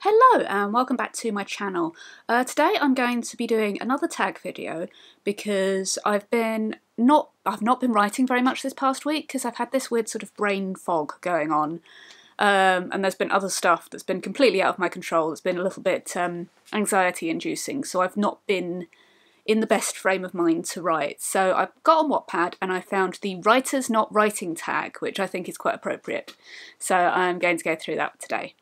Hello and welcome back to my channel. Today I'm going to be doing another tag video because I've not been writing very much this past week because I've had this weird sort of brain fog going on, and there's been other stuff that's been completely out of my control. It's been a little bit anxiety inducing, so I've not been in the best frame of mind to write. So I got on Wattpad and I found the writers not writing tag, which I think is quite appropriate. So I'm going to go through that today.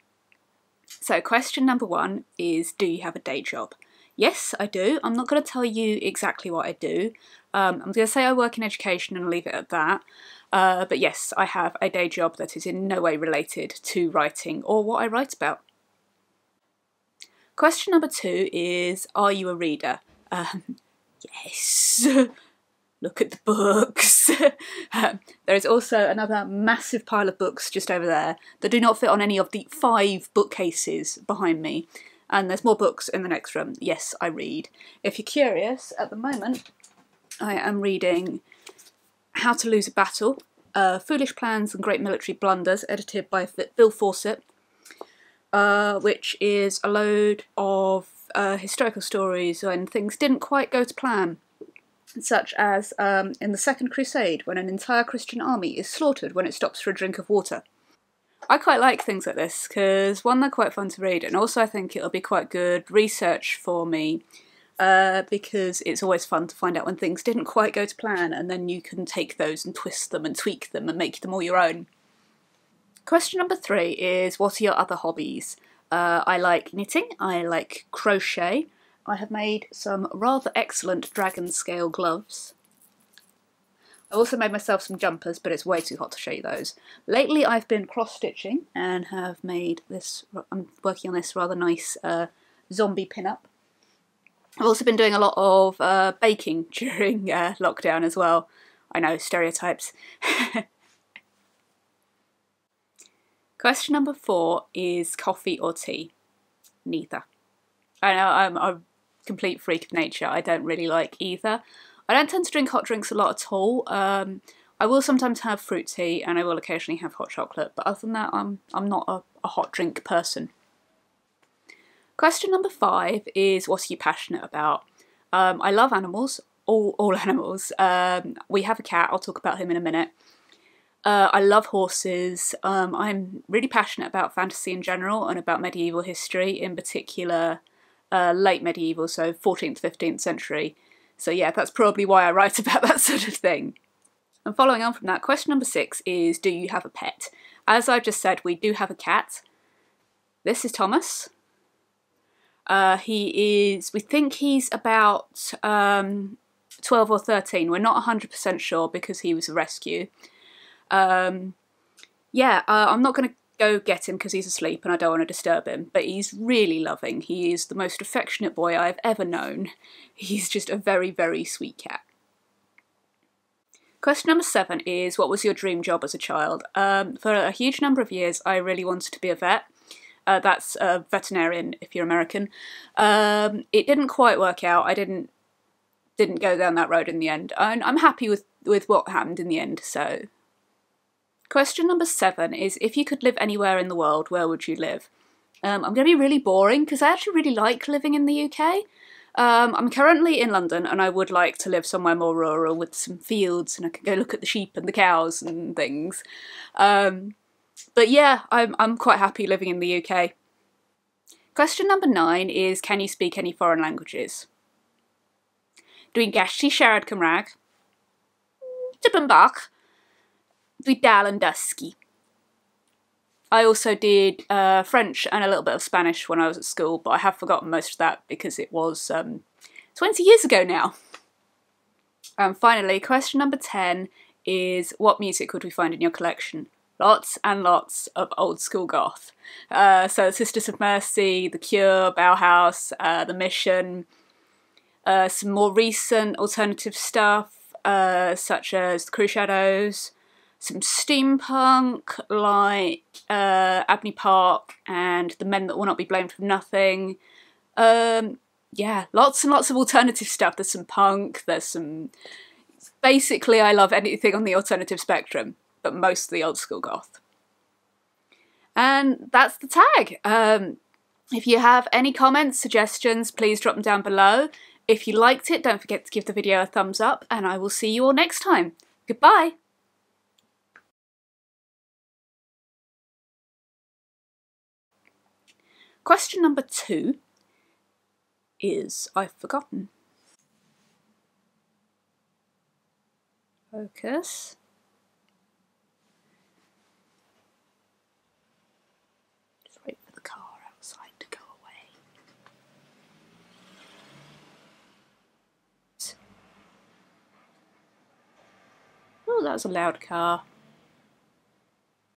So question number one is, do you have a day job? Yes, I do. I'm not going to tell you exactly what I do. I'm going to say I work in education and leave it at that. But yes, I have a day job that is in no way related to writing or what I write about. Question number two is, are you a reader? Yes. Look at the books. There is also another massive pile of books just over there that do not fit on any of the 5 bookcases behind me. And there's more books in the next room. Yes, I read. If you're curious, at the moment I am reading How to Lose a Battle, Foolish Plans and Great Military Blunders, edited by Bill Fawcett, which is a load of historical stories when things didn't quite go to plan. Such as in the Second Crusade, when an entire Christian army is slaughtered when it stops for a drink of water. I quite like things like this because, one, they're quite fun to read, and also I think it'll be quite good research for me because it's always fun to find out when things didn't quite go to plan, and then you can take those and twist them and tweak them and make them all your own. Question number 3 is, what are your other hobbies? I like knitting, I like crochet. I have made some rather excellent dragon scale gloves. I also made myself some jumpers, but it's way too hot to show you those. Lately I've been cross-stitching and have made this, I'm working on this rather nice zombie pin-up. I've also been doing a lot of baking during lockdown as well. I know, stereotypes. Question number 4 is coffee or tea? Neither. I know, I'm a complete freak of nature. I don't really like either. I don't tend to drink hot drinks a lot at all. I will sometimes have fruit tea and I will occasionally have hot chocolate, but other than that I'm not a hot drink person. Question number 5 is, what are you passionate about? I love animals, all animals. We have a cat, I'll talk about him in a minute. I love horses. I'm really passionate about fantasy in general and about medieval history, in particular late medieval, so 14th, 15th century. So yeah, that's probably why I write about that sort of thing. And following on from that, question number 6 is, do you have a pet? As I've just said, we do have a cat. This is Thomas. We think he's about 12 or 13. We're not 100% sure because he was a rescue. I'm not going to go get him because he's asleep and I don't want to disturb him, but he's really loving. He is the most affectionate boy I've ever known. He's just a very, very sweet cat. Question number 7 is, what was your dream job as a child? For a huge number of years I really wanted to be a vet. That's a veterinarian if you're American. It didn't quite work out. I didn't go down that road in the end. I'm happy with what happened in the end, so... Question number 7 is, if you could live anywhere in the world, where would you live? I'm going to be really boring because I actually really like living in the UK. I'm currently in London and I would like to live somewhere more rural with some fields and I can go look at the sheep and the cows and things. But yeah, I'm quite happy living in the UK. Question number 9 is, can you speak any foreign languages? Dwi'n gallu siarad Cymraeg. Tipyn bach. Dwi dal yn dysgu. I also did French and a little bit of Spanish when I was at school, but I have forgotten most of that because it was 20 years ago now. And finally, question number 10 is, what music would we find in your collection? Lots and lots of old school goth. So Sisters of Mercy, The Cure, Bauhaus, The Mission, some more recent alternative stuff such as The Crew Shadows, some steampunk like Abney Park and The Men That Will Not Be Blamed for Nothing. Yeah, lots and lots of alternative stuff. There's some punk, there's some... Basically I love anything on the alternative spectrum, but mostly old school goth. And that's the tag. If you have any comments, suggestions, please drop them down below. If you liked it, don't forget to give the video a thumbs up, and I will see you all next time. Goodbye! Question number 2 is, I've forgotten. Focus. Just wait for the car outside to go away. Oh, that was a loud car.